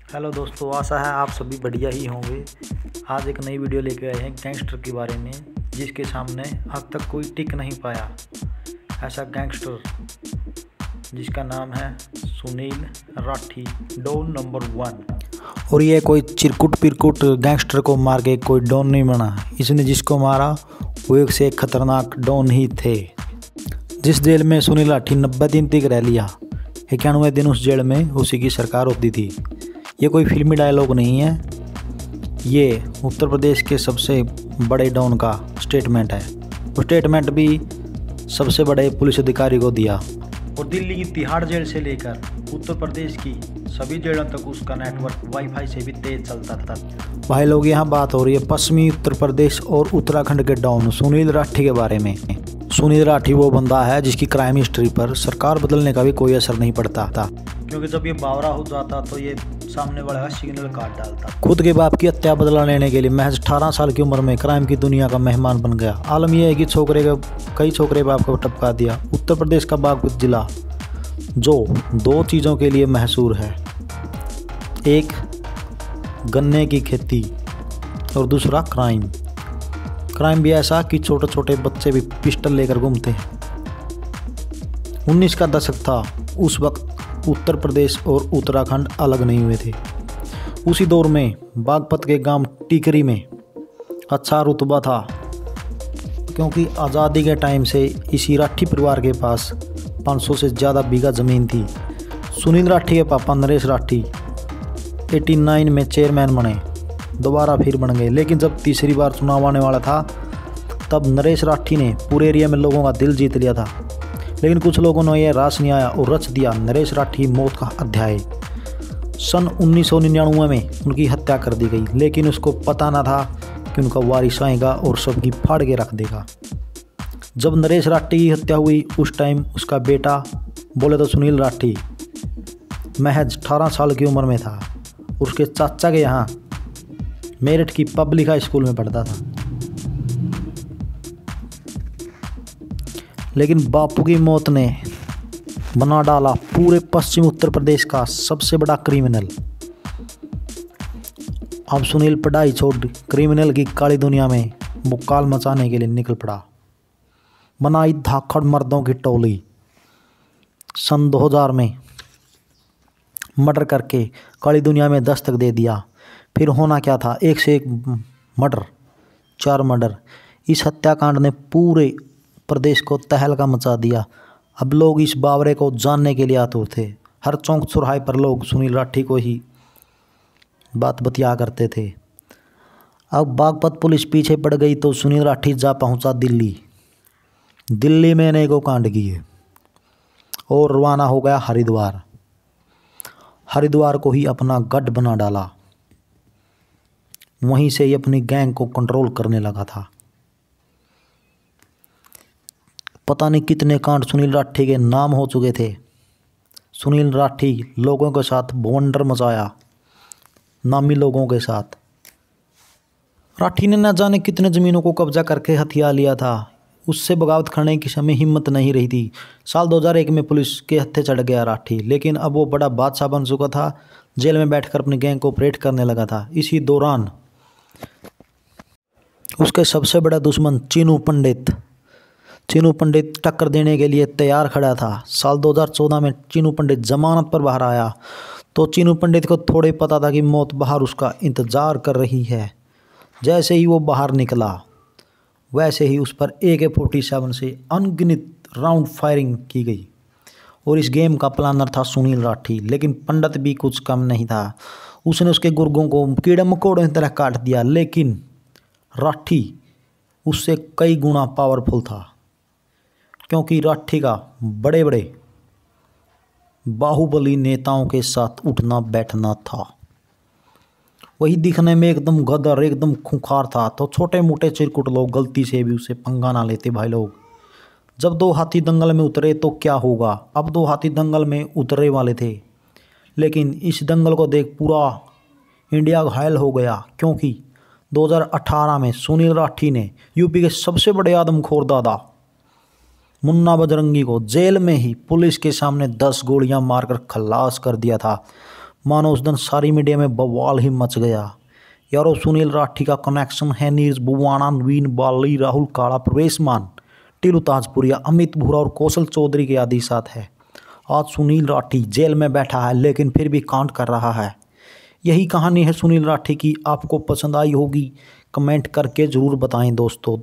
Hello दोस्तों, आशा है आप सभी बढ़िया ही होंगे। आज एक नई वीडियो लेके आए हैं गैंगस्टर के बारे में, जिसके सामने अब तक कोई टिक नहीं पाया। ऐसा गैंगस्टर जिसका नाम है सुनील राठी, डॉन नंबर 1। और ये कोई चिरकुट पिरकुट गैंगस्टर को मार के कोई डॉन नहीं बना। इसने जिसको मारा वो एक से एक खतरनाक डॉन ही थे। जिस जेल में सुनील राठी 90 दिन तक रह लिया, 91 दिन उस जेल में उसी की सरकार होती थी। ये कोई फिल्मी डायलॉग नहीं है, ये उत्तर प्रदेश के सबसे बड़े डॉन का स्टेटमेंट है। वो स्टेटमेंट भी सबसे बड़े पुलिस अधिकारी को दिया। और दिल्ली की तिहाड़ जेल से लेकर उत्तर प्रदेश की सभी जेलों तक उसका नेटवर्क वाईफाई से भी तेज चलता था। भाई लोग, यहाँ बात हो रही है पश्चिमी उत्तर प्रदेश और उत्तराखंड के डॉन सुनील राठी के बारे में। सुनील राठी वो बंदा है जिसकी क्राइम हिस्ट्री पर सरकार बदलने का भी कोई असर नहीं पड़ता था, क्योंकि जब ये बावरा हो जाता तो ये सामने वाले का सिग्नल काट डालता। खुद के बाप की हत्या बदला लेने के लिए महज 18 साल की उम्र में क्राइम की दुनिया का मेहमान बन गया। आलम यह है कि कई छोकरे बाप को टपका दिया। उत्तर प्रदेश का बागपत जिला जो दो चीज़ों के लिए मशहूर है, एक गन्ने की खेती और दूसरा क्राइम भी ऐसा कि छोटे छोटे बच्चे भी पिस्टल लेकर घूमते हैं। 19 का दशक था, उस वक्त उत्तर प्रदेश और उत्तराखंड अलग नहीं हुए थे। उसी दौर में बागपत के गांव टीकरी में अच्छा रुतबा था, क्योंकि आज़ादी के टाइम से इसी राठी परिवार के पास 500 से ज़्यादा बीघा ज़मीन थी। सुनील राठी के पापा नरेश राठी 89 में चेयरमैन बने, दोबारा फिर बन गए। लेकिन जब तीसरी बार चुनाव आने वाला था, तब नरेश राठी ने पूरे एरिया में लोगों का दिल जीत लिया था। लेकिन कुछ लोगों ने यह रास नहीं आया और रच दिया नरेश राठी मौत का अध्याय। सन 1999 में उनकी हत्या कर दी गई, लेकिन उसको पता ना था कि उनका वारिस आएगा और सबकी फाड़ के रख देगा। जब नरेश राठी की हत्या हुई, उस टाइम उसका बेटा, बोले तो सुनील राठी, महज 18 साल की उम्र में था। उसके चाचा के यहाँ मेरठ की पब्लिक हाई स्कूल में पढ़ता था। लेकिन बापू की मौत ने बना डाला पूरे पश्चिम उत्तर प्रदेश का सबसे बड़ा क्रिमिनल। अब सुनील पढ़ाई छोड़ क्रिमिनल की काली दुनिया में मुक्काल मचाने के लिए निकल पड़ा। बनाई धाकड़ मर्दों की टोली। सन 2000 में मर्डर करके काली दुनिया में दस्तक दे दिया। फिर होना क्या था, एक से एक मर्डर, 4 मर्डर। इस हत्याकांड ने पूरे प्रदेश को तहलका मचा दिया। अब लोग इस बावरे को जानने के लिए आतुर थे। हर चौक चौराहे पर लोग सुनील राठी को ही बात बतिया करते थे। अब बागपत पुलिस पीछे पड़ गई तो सुनील राठी जा पहुंचा दिल्ली में अनेकों कांड किए और रवाना हो गया हरिद्वार को ही अपना गढ़ बना डाला। वहीं से ही अपनी गैंग को कंट्रोल करने लगा था। पता नहीं कितने कांड सुनील राठी के नाम हो चुके थे। सुनील राठी लोगों के साथ बवंडर मचाया, नामी लोगों के साथ। राठी ने न जाने कितने ज़मीनों को कब्जा करके हथिया लिया था। उससे बगावत करने की समय हिम्मत नहीं रही थी। साल 2001 में पुलिस के हत्थे चढ़ गया राठी, लेकिन अब वो बड़ा बादशाह बन चुका था। जेल में बैठकर अपनी गैंग को ऑपरेट करने लगा था। इसी दौरान उसके सबसे बड़ा दुश्मन चीनू पंडित टक्कर देने के लिए तैयार खड़ा था। साल 2014 में चीनू पंडित जमानत पर बाहर आया तो चीनू पंडित को थोड़े पता था कि मौत बाहर उसका इंतज़ार कर रही है। जैसे ही वो बाहर निकला, वैसे ही उस पर AK-47 से अनगिनत राउंड फायरिंग की गई। और इस गेम का प्लानर था सुनील राठी, लेकिन पंडित भी कुछ कम नहीं था। उसने उसके गुर्गों को कीड़े मकोड़ों की तरह काट दिया, लेकिन राठी उससे कई गुना पावरफुल था, क्योंकि राठी का बड़े बड़े बाहुबली नेताओं के साथ उठना बैठना था। वही दिखने में एकदम गदर, एकदम खूंखार था, तो छोटे मोटे चिरकुट लोग गलती से भी उसे पंगा ना लेते। भाई लोग, जब 2 हाथी दंगल में उतरे तो क्या होगा। अब 2 हाथी दंगल में उतरे वाले थे, लेकिन इस दंगल को देख पूरा इंडिया घायल हो गया, क्योंकि 2018 में सुनील राठी ने यूपी के सबसे बड़े आदमखोर दादा मुन्ना बजरंगी को जेल में ही पुलिस के सामने 10 गोलियां मारकर खल्लास कर दिया था। मानो उस दिन सारी मीडिया में बवाल ही मच गया। यारो सुनील राठी का कनेक्शन है नीरज बुवाना, नवीन बाली, राहुल काला, प्रवेश मान, टीलू ताजपुरिया, अमित भूरा और कौशल चौधरी के आदि साथ है। आज सुनील राठी जेल में बैठा है लेकिन फिर भी कांड कर रहा है। यही कहानी है सुनील राठी की। आपको पसंद आई होगी, कमेंट करके ज़रूर बताएं दोस्तों।